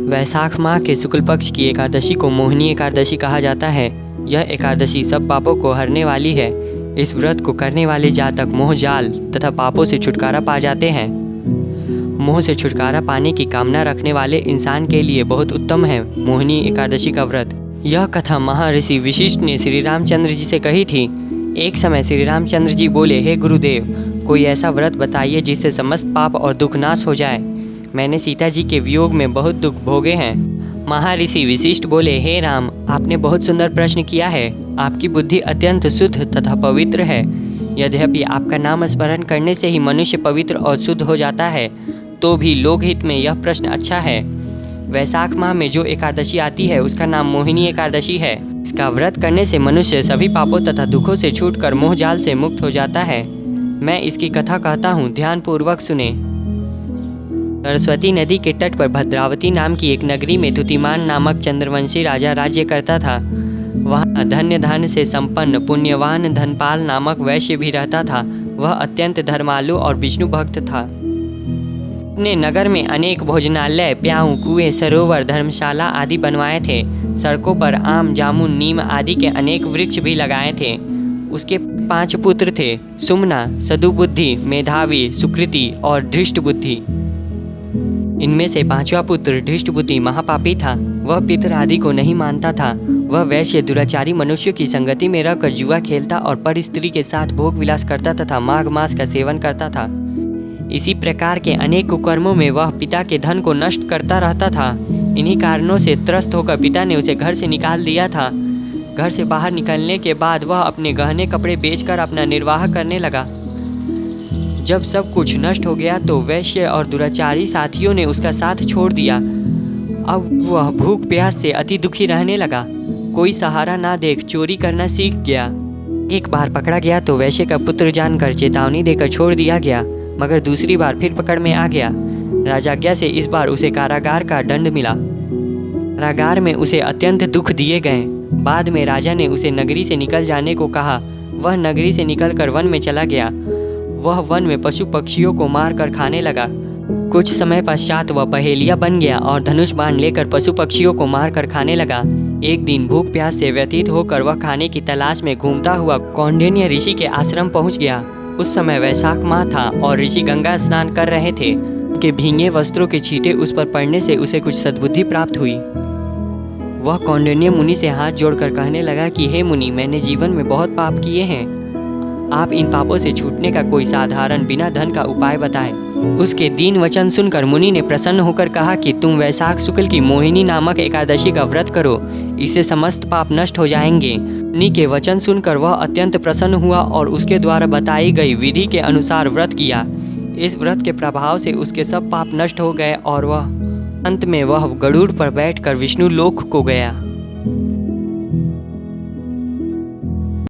वैशाख माह के शुक्ल पक्ष की एकादशी को मोहिनी एकादशी कहा जाता है। यह एकादशी सब पापों को हरने वाली है। इस व्रत को करने वाले जातक मोह जाल तथा पापों से छुटकारा पा जाते हैं। मोह से छुटकारा पाने की कामना रखने वाले इंसान के लिए बहुत उत्तम है मोहिनी एकादशी का व्रत। यह कथा महर्षि वशिष्ठ ने श्री रामचंद्र जी से कही थी। एक समय श्री रामचंद्र जी बोले, हे गुरुदेव, कोई ऐसा व्रत बताइए जिससे समस्त पाप और दुख नाश हो जाए। मैंने सीता जी के वियोग में बहुत दुख भोगे हैं। महर्षि वशिष्ठ बोले, हे राम, आपने बहुत सुंदर प्रश्न किया है। आपकी बुद्धि अत्यंत शुद्ध तथा पवित्र है। यद्यपि आपका नाम स्मरण करने से ही मनुष्य पवित्र और शुद्ध हो जाता है, तो भी लोकहित में यह प्रश्न अच्छा है। वैशाख माह में जो एकादशी आती है उसका नाम मोहिनी एकादशी है। इसका व्रत करने से मनुष्य सभी पापों तथा दुखों से छूटकर मोह जाल से मुक्त हो जाता है। मैं इसकी कथा कहता हूँ, ध्यान पूर्वक सुने। सरस्वती नदी के तट पर भद्रावती नाम की एक नगरी में द्युतिमान नामक चंद्रवंशी राजा राज्य करता था। वहाँ धन्य धन से संपन्न पुण्यवान धनपाल नामक वैश्य भी रहता था। वह अत्यंत धर्मालु और विष्णु भक्त था। अपने नगर में अनेक भोजनालय, प्याऊ, कुएं, सरोवर, धर्मशाला आदि बनवाए थे। सड़कों पर आम, जामुन, नीम आदि के अनेक वृक्ष भी लगाए थे। उसके 5 पुत्र थे, सुमना, सदुबुद्धि, मेधावी, सुकृति और धृष्ट बुद्धि। इनमें से 5वां पुत्र धृष्ट बुद्धि महापापी था। वह पितर आदि को नहीं मानता था। वह वैश्य दुराचारी मनुष्यों की संगति में रहकर जुआ खेलता और पर स्त्री के साथ भोग विलास करता तथा माघ मास का सेवन करता था। इसी प्रकार के अनेक कुकर्मों में वह पिता के धन को नष्ट करता रहता था। इन्हीं कारणों से त्रस्त होकर पिता ने उसे घर से निकाल दिया था। घर से बाहर निकलने के बाद वह अपने गहने कपड़े बेचकर अपना निर्वाह करने लगा। जब सब कुछ नष्ट हो गया तो वैश्य और दुराचारी साथियों ने उसका साथ छोड़ दिया। अब वह भूख प्यास से अति दुखी रहने लगा। कोई सहारा ना देख चोरी करना सीख गया। एक बार पकड़ा गया तो वैश्य का पुत्र जानकर चेतावनी देकर छोड़ दिया गया, मगर दूसरी बार फिर पकड़ में आ गया। राजाज्ञा से इस बार उसे कारागार का दंड मिला। कारागार में उसे अत्यंत दुख दिए गए। बाद में राजा ने उसे नगरी से निकल जाने को कहा। वह नगरी से निकलकर वन में चला गया। वह वन में पशु पक्षियों को मार कर खाने लगा। कुछ समय पश्चात वह पहेलिया बन गया और धनुष बाण लेकर पशु पक्षियों को मार कर खाने लगा। एक दिन भूख प्यास से व्यतीत होकर वह खाने की तलाश में घूमता हुआ कौंडिन्य ऋषि के आश्रम पहुंच गया। उस समय वैशाख माह था और ऋषि गंगा स्नान कर रहे थे। उनके भींगे वस्त्रों के छींटे उस पर पड़ने से उसे कुछ सद्बुद्धि प्राप्त हुई। वह कौंडिन्य मुनि से हाथ जोड़कर कहने लगा कि हे मुनि, मैंने जीवन में बहुत पाप किए हैं। आप इन पापों से छूटने का कोई साधारण बिना धन का उपाय बताएं। उसके दीन वचन सुनकर मुनि ने प्रसन्न होकर कहा कि तुम वैशाख शुक्ल की मोहिनी नामक एकादशी का व्रत करो, इससे समस्त पाप नष्ट हो जाएंगे। मुनि के वचन सुनकर वह अत्यंत प्रसन्न हुआ और उसके द्वारा बताई गई विधि के अनुसार व्रत किया। इस व्रत के प्रभाव से उसके सब पाप नष्ट हो गए और वह अंत में वह गरुड़ पर बैठकर विष्णु लोक को गया।